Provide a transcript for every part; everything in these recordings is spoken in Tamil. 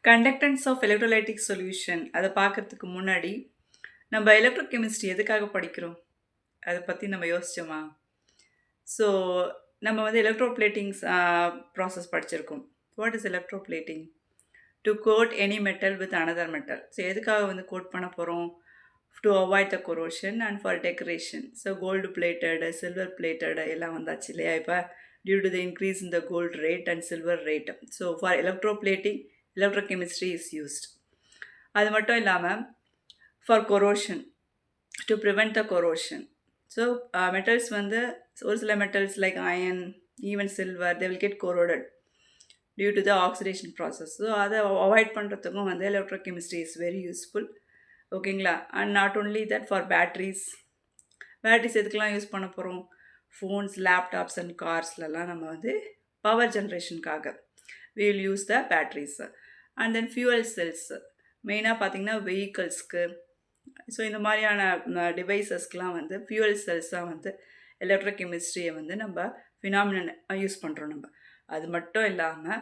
கண்டக்டன்ஸ் ஆஃப் எலக்ட்ரோலைட்டிக் சொல்யூஷன் அதை பார்க்கறதுக்கு முன்னாடி நம்ம எலக்ட்ரோகெமிஸ்ட்ரி எதுக்காக படிக்கிறோம் அதை பற்றி நம்ம யோசிச்சோமா? ஸோ நம்ம வந்து எலக்ட்ரோப்ளேட்டிங்ஸ் ப்ராசஸ் படிச்சிருக்கோம். What is electroplating? To coat any metal with another metal. So எதுக்காக வந்து கோட் பண்ண போகிறோம்? To avoid the corrosion and for decoration. So gold plated, silver plated எல்லாம் வந்தாச்சு இல்லையா? இப்போ due to the increase in the gold rate and silver rate. So for electroplating electrochemistry is used. அது மட்டும் இல்லாமல் for corrosion, to prevent the corrosion. So metals வந்து ஒரு சில metals like iron, even silver, they will get corroded due to the oxidation process. So அதை அவாய்ட் பண்ணுறதுக்கும் வந்து எலக்ட்ரோகெமிஸ்ட்ரி இஸ் வெரி யூஸ்ஃபுல். ஓகேங்களா? And not only that, for batteries எதுக்கெலாம் யூஸ் பண்ண போகிறோம்? ஃபோன்ஸ், லேப்டாப்ஸ் அண்ட் கார்ஸ்லலாம் நம்ம வந்து பவர் ஜென்ரேஷனுக்காக we will use the batteries. And then fuel cells, மெயினாக பார்த்திங்கன்னா வெஹிக்கல்ஸ்க்கு. ஸோ இந்த மாதிரியான டிவைசஸ்க்கெலாம் வந்து ஃபியூவல் செல்ஸாக வந்து எலக்ட்ரோகெமிஸ்ட்ரியை வந்து நம்ம ஃபினாமினன் யூஸ் பண்ணுறோம் நம்ம. அது மட்டும் இல்லாமல்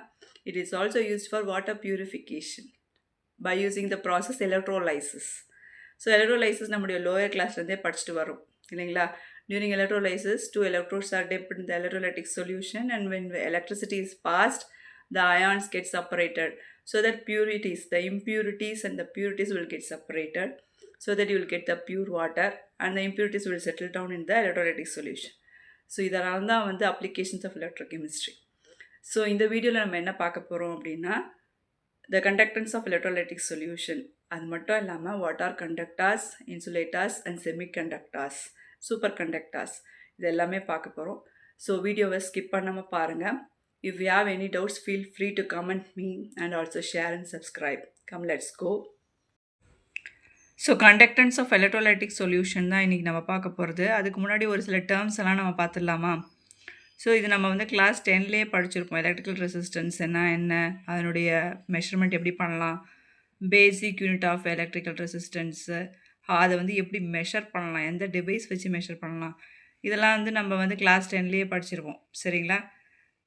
it is also used for water purification by using the process electrolysis. So electrolysis நம்முடைய லோயர் கிளாஸ்லேருந்தே படிச்சுட்டு வரும் இல்லைங்களா? During electrolysis, two electrodes are dipped in the electrolytic solution, and when electricity is passed, the ions get separated, so that the impurities and the purities will get separated, so that you will get the pure water, and the impurities will settle down in the electrolytic solution. So இதெல்லாம் தான் வந்து applications of electrochemistry. ஸோ இந்த வீடியோவில் நம்ம என்ன பார்க்க போகிறோம் அப்படின்னா, the conductance of electrolytic solution. அது மட்டும் இல்லாமல் what are conductors, insulators and semiconductors, super conductors, இது எல்லாமே பார்க்க போகிறோம். ஸோ வீடியோவை ஸ்கிப் பண்ணாமல் பாருங்கள். If you have any doubts, feel free to comment me and also share and subscribe. Come, let's go. So conductance of electrolytic solution தான் இன்றைக்கி நம்ம பார்க்க போகிறது. அதுக்கு முன்னாடி ஒரு சில டேர்ம்ஸ் எல்லாம் நம்ம பார்த்துடலாமா? ஸோ இது நம்ம வந்து கிளாஸ் 10லேயே படிச்சிருப்போம். எலக்ட்ரிக்கல் ரெசிஸ்டன்ஸ் என்ன, அதனுடைய மெஷர்மெண்ட் எப்படி பண்ணலாம், basic unit of electrical resistance, அதை வந்து எப்படி மெஷர் பண்ணலாம், எந்த டிவைஸ் வச்சு மெஷர் பண்ணலாம், இதெல்லாம் வந்து நம்ம வந்து கிளாஸ் 10லேயே படிச்சிருப்போம். சரிங்களா?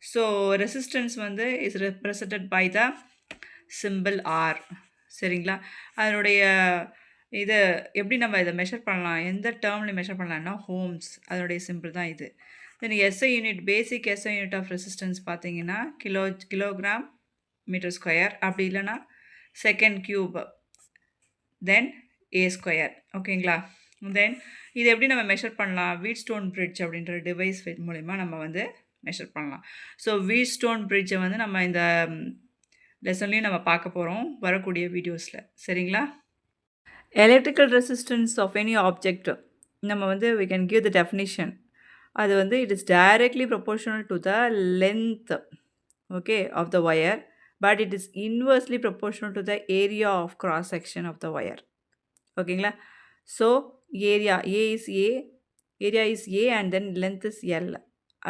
ஸோ ரெசிஸ்டன்ஸ் வந்து is represented by the symbol R. சரிங்களா? அதனுடைய இதை எப்படி நம்ம இதை மெஷர் பண்ணலாம், எந்த டேர்மில் மெஷர் பண்ணலாம்னா ஹோம்ஸ், அதனுடைய சிம்பிள் தான் இது. Then SI unit, basic SI unit of resistance பார்த்தீங்கன்னா கிலோகிராம் மீட்டர் ஸ்கொயர், அப்படி இல்லைன்னா second cube, then A square. ஓகேங்களா? தென் இது எப்படி நம்ம மெஷர் பண்ணலாம்? வீட்ஸ்டோன் பிரிட்ஜ் அப்படின்ற டிவைஸ் மூலிமா நம்ம வந்து மெஷர் பண்ணலாம். ஸோ வீட்ஸ்டோன் பிரிட்ஜை வந்து நம்ம இந்த லெசன்லேயும் நம்ம பார்க்க போகிறோம் வரக்கூடிய வீடியோஸில். சரிங்களா? Electrical resistance of any object நம்ம வந்து we can give the definition. அது வந்து it is directly proportional to the length, okay, of the wire, but it is inversely proportional to the area of cross section of the wire. ஓகேங்களா? So area is A and then length is L.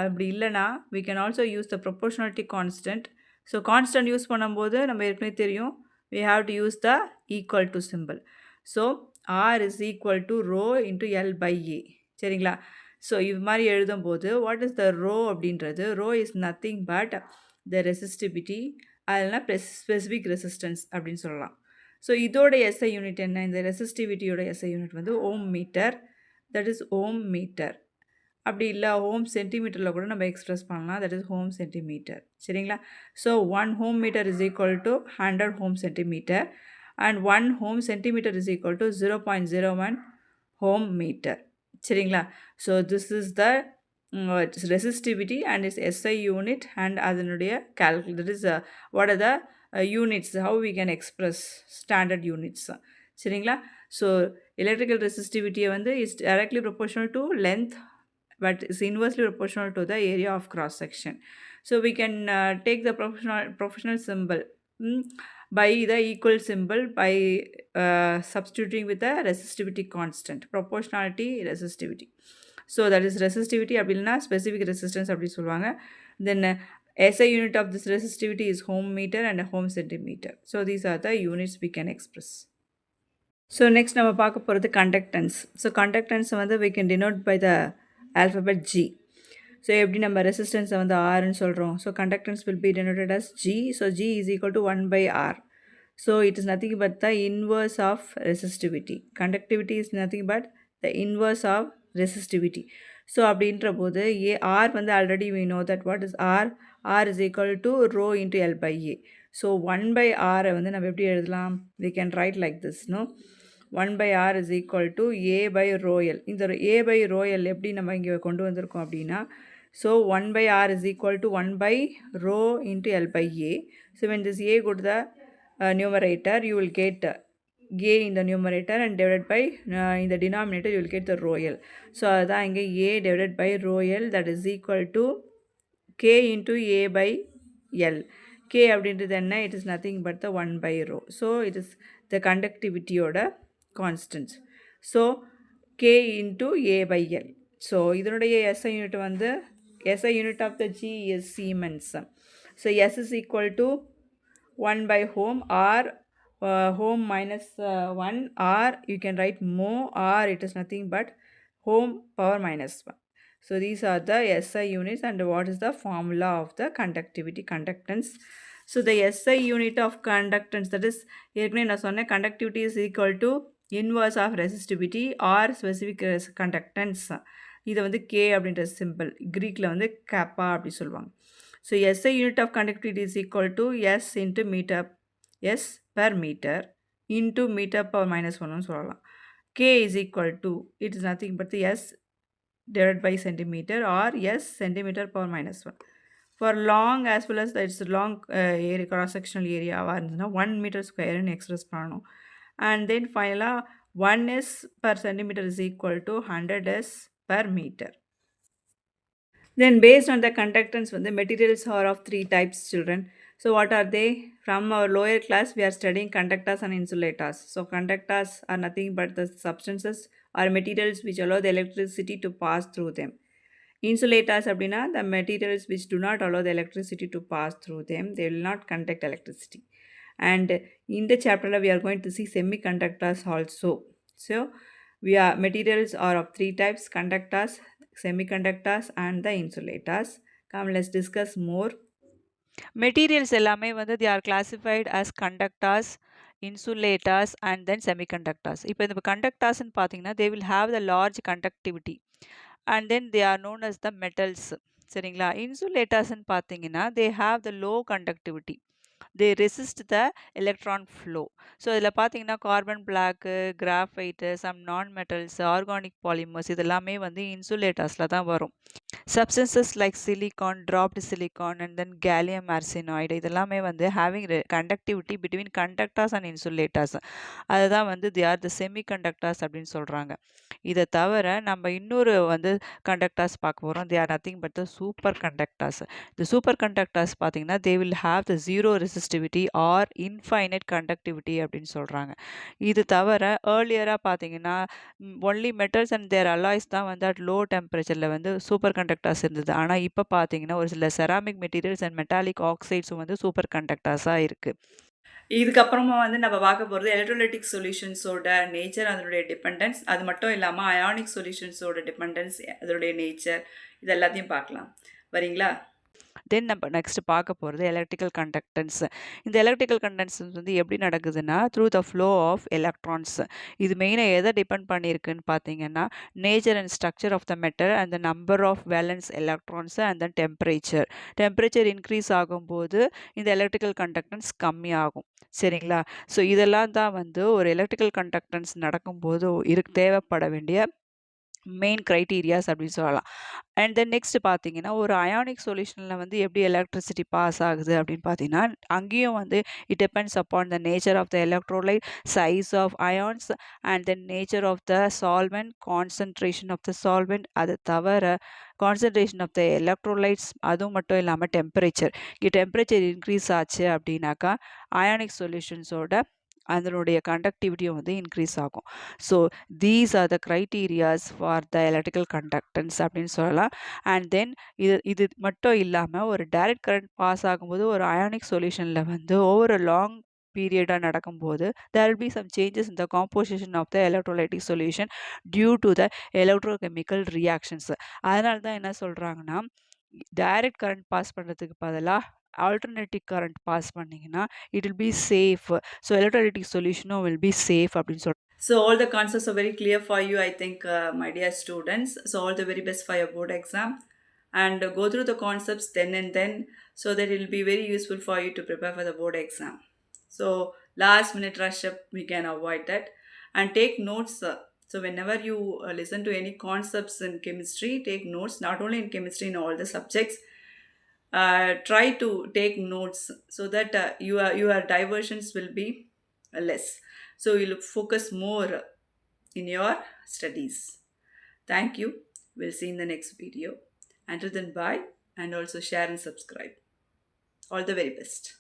அப்படி இல்லைனா we can also use the proportionality constant. So constant use பண்ணும்போது நம்ம ஏற்கனவே தெரியும், we have to use the equal to symbol. So R is equal to rho into L by A. சரிங்களா? ஸோ இது மாதிரி எழுதும்போது வாட் இஸ் த ரோ அப்படின்றது, rho is nothing but the resistivity, அதெல்லாம் ஸ்பெசிஃபிக் ரெசிஸ்டன்ஸ் அப்படின்னு சொல்லலாம். ஸோ இதோட எஸ்ஐ யூனிட் என்ன? இந்த ரெசிஸ்டிவிட்டியோட எஸ்ஐ யூனிட் வந்து ohm metre, that is ohm metre. அப்படி இல்லை ஹோம் சென்டிமீட்டரில் கூட நம்ம எக்ஸ்ப்ரெஸ் பண்ணலாம், தட் இஸ் ஹோம் சென்டிமீட்டர். சரிங்களா? So 1 ohm metre is equal to 100 ohm centimetre and 1 ohm centimetre is equal to 0.01 ohm metre. சரிங்களா? So this is the resistivity and is SI unit and அதனுடைய that is what are the units, how we can express standard units. சரிங்களா? ஸோ எலக்ட்ரிக்கல் ரெசிஸ்டிவிட்டியை வந்து is directly proportional to length but is inversely proportional to the area of cross section. So we can take the proportional symbol by the equal symbol by substituting with the resistivity constant, proportionality resistivity. So that is resistivity அப்படி இல்லைனா specific resistance அப்படி சொல்லுவாங்க. Then SI unit of this resistivity is ohm meter and ohm centimeter. So these are the units we can express. So next நம்ம பார்க்க போகிறது conductance. So conductance வந்து we can denote by the alphabet G. So எப்படி நம்ம resistance வந்து Rன்னு சொல்கிறோம். So conductance will be denoted as G. So G is equal to 1 by R. So it is nothing but the inverse of resistivity. Conductivity is nothing but the inverse of resistivity. So அப்படின்ற போது R வந்து already we know that what is R? R is equal to rho into L by A. So 1 by R வந்து நம்ம எப்படி எழுதலாம்? We can write like this, no? 1 by R is equal to A by rho L. இந்த A by rho L எப்படி நம்ம இங்கே கொண்டு வந்திருக்கோம் அப்படின்னா, so 1 by R is equal to 1 by rho into L by A. So when this A go to the numerator, you will get A in the numerator and divided by in the denominator you will get the rho L. So அதான் இங்கே A divided by rho L, that is equal to K into A by L. K அப்படின்றது என்ன? It is nothing but the 1 by rho. So it is the conductivity oda constants. So K into A by L. So இதனுடைய SI unit வந்து SI unit of the G is Siemens. So S is equal to 1 by ohm, or ohm minus 1, or you can write mho, or it is nothing but ohm power minus 1. So these are the SI units and what is the formula of the conductivity, conductance. So the SI unit of conductance, that is ஏற்கனவே நான் சொன்னேன் conductivity is equal to inverse of resistivity or specific conductance. இதை வந்து K அப்படின்ற சிம்பிள், கிரீக்கில் வந்து kappa அப்படி சொல்லுவாங்க. So SI unit of conductivity is equal to S into meter, S per meter into meter power minus 1 சொல்லலாம். K is equal to, it is nothing but the S divided by centimeter or S centimeter power minus 1. For long as well as it's long area, cross-sectional area, 1 meter square and express பண்ணணும். And then finally 1 S per centimeter is equal to 100 S per meter. Then based on the conductance, the materials are of 3 types, children. So what are they? From our lower class, we are studying conductors and insulators. So conductors are nothing but the substances or materials which allow the electricity to pass through them. Insulators அப்படின்னா the materials which do not allow the electricity to pass through them, they will not conduct electricity. And in the chapter we are going to see semiconductors also. So we are materials are of 3 types: conductors, semiconductors and the insulators. Come, let's discuss more. Materials எல்லாமே வந்து they are classified as conductors, insulators and then semiconductors. இப்போ இந்த conductorsன்னு பார்த்தீங்கன்னா they will have the large conductivity and then they are known as the metals. சரிங்களா? இன்சுலேட்டர்ஸ்ன்னு பார்த்தீங்கன்னா they have the low conductivity. they resist the electron flow. So இதில் பார்த்தீங்கன்னா carbon black, graphite, some non metals, organic polymers இதெல்லாமே வந்து இன்சுலேட்டர்ஸில் தான் வரும். substances like silicon, dropped silicon and then gallium arsenide இதெல்லாமே வந்து having conductivity between conductors and insulators. அதுதான் வந்து they are the semiconductors அப்படின்னு சொல்கிறாங்க. இதை தவிர நம்ம இன்னொரு வந்து conductors பார்க்க போகிறோம். they are nothing but the super conductors. the super conductors பார்த்தீங்கன்னா they will have the zero resistivity or infinite conductivity அப்படின்னு சொல்கிறாங்க. இது தவிர ஏர்லியராக பார்த்தீங்கன்னா only metals and their alloys தான் வந்து at low temperature வந்து சூப்பர் கண்டக்டர்ஸ் இருந்தது. ஆனால் இப்போ பார்த்தீங்கன்னா ஒரு சில செராமிக் மெட்டீரியல்ஸ் அண்ட் மெட்டாலிக் ஆக்சைட்ஸும் வந்து சூப்பர் கண்டக்டர்ஸாக இருக்குது. இதுக்கப்புறமா வந்து நம்ம பார்க்க போகிறது எலக்ட்ரோலைட்டிக் சொல்யூஷன்ஸோட நேச்சர், அதனுடைய டிபெண்டன்ஸ், அது மட்டும் இல்லாமல் அயானிக் சொல்யூஷன்ஸோட டிபெண்டன்ஸ், அதனுடைய நேச்சர், இது எல்லாத்தையும் பார்க்கலாம். வரீங்களா? தென் நம்ம நெக்ஸ்ட் பார்க்க போகிறது எலக்ட்ரிக்கல் கண்டக்டன்ஸ். இந்த எலக்ட்ரிக்கல் கண்டக்டன்ஸ் வந்து எப்படி நடக்குதுன்னா through the flow of electrons. இது மெயினாக எதை டிபெண்ட் பண்ணியிருக்குன்னு பார்த்தீங்கன்னா nature and structure of the metal and the number of valence electrons and then temperature. Temperature increase ஆகும்போது இந்த எலக்ட்ரிக்கல் கண்டக்டன்ஸ் கம்மியாகும். சரிங்களா? ஸோ இதெல்லாம் தான் வந்து ஒரு எலக்ட்ரிக்கல் கண்டக்டன்ஸ் நடக்கும்போது தேவைப்பட வேண்டிய மெயின் க்ரைட்டீரியாஸ் அப்படின்னு சொல்லலாம். அண்ட் தென் நெக்ஸ்ட் பார்த்தீங்கன்னா ஒரு அயானிக் சொல்யூஷனில் வந்து எப்படி எலக்ட்ரிசிட்டி பாஸ் ஆகுது அப்படின்னு பார்த்தீங்கன்னா அங்கேயும் வந்து it depends upon the nature of the electrolyte, size of ions and then nature of the solvent, concentration of the solvent. அது தவிர கான்சன்ட்ரேஷன் ஆஃப் த எலக்ட்ரோலைட்ஸ், அதுவும் மட்டும் இல்லாமல் டெம்பரேச்சர். இங்கே டெம்பரேச்சர் இன்க்ரீஸ் ஆச்சு அப்படின்னாக்கா அயானிக் சொல்யூஷன்ஸோட அதனுடைய கண்டக்டிவிட்டியும் வந்து இன்க்ரீஸ் ஆகும். So these are the criterias for the electrical conductance அப்படின்னு சொல்லலாம். அண்ட் தென் இது மட்டும் இல்லாமல் ஒரு டைரக்ட் கரண்ட் பாஸ் ஆகும்போது ஒரு அயானிக் சொல்யூஷனில் வந்து ஓவர் அ லாங் பீரியடாக நடக்கும்போது there will be some changes in the composition of the electrolytic solution due to the electrochemical reactions. அதனால தான் என்ன சொல்கிறாங்கன்னா டைரக்ட் கரண்ட் பாஸ் பண்ணுறதுக்கு பதிலாக ஆல்டர்னேட்டிவ் கரண்ட் பாஸ் பண்ணீங்கன்னா, it will be safe. So electrolytic சொல்யூஷனும் வில் பி சேஃப் அப்படின்னு So all the concepts are very clear for you, I think, my dear students. So all the very best for your board exam, and go through the concepts then and then, so that it will be very useful for you to prepare for the board exam. So last minute rush up, we can avoid that, and take notes. So whenever you listen to any concepts in chemistry, take notes. Not only in chemistry, in all the subjects. Try to take notes so that your diversions will be less. So you'll focus more in your studies. Thank you. We'll see in the next video. Until then, bye, and also share and subscribe. All the very best.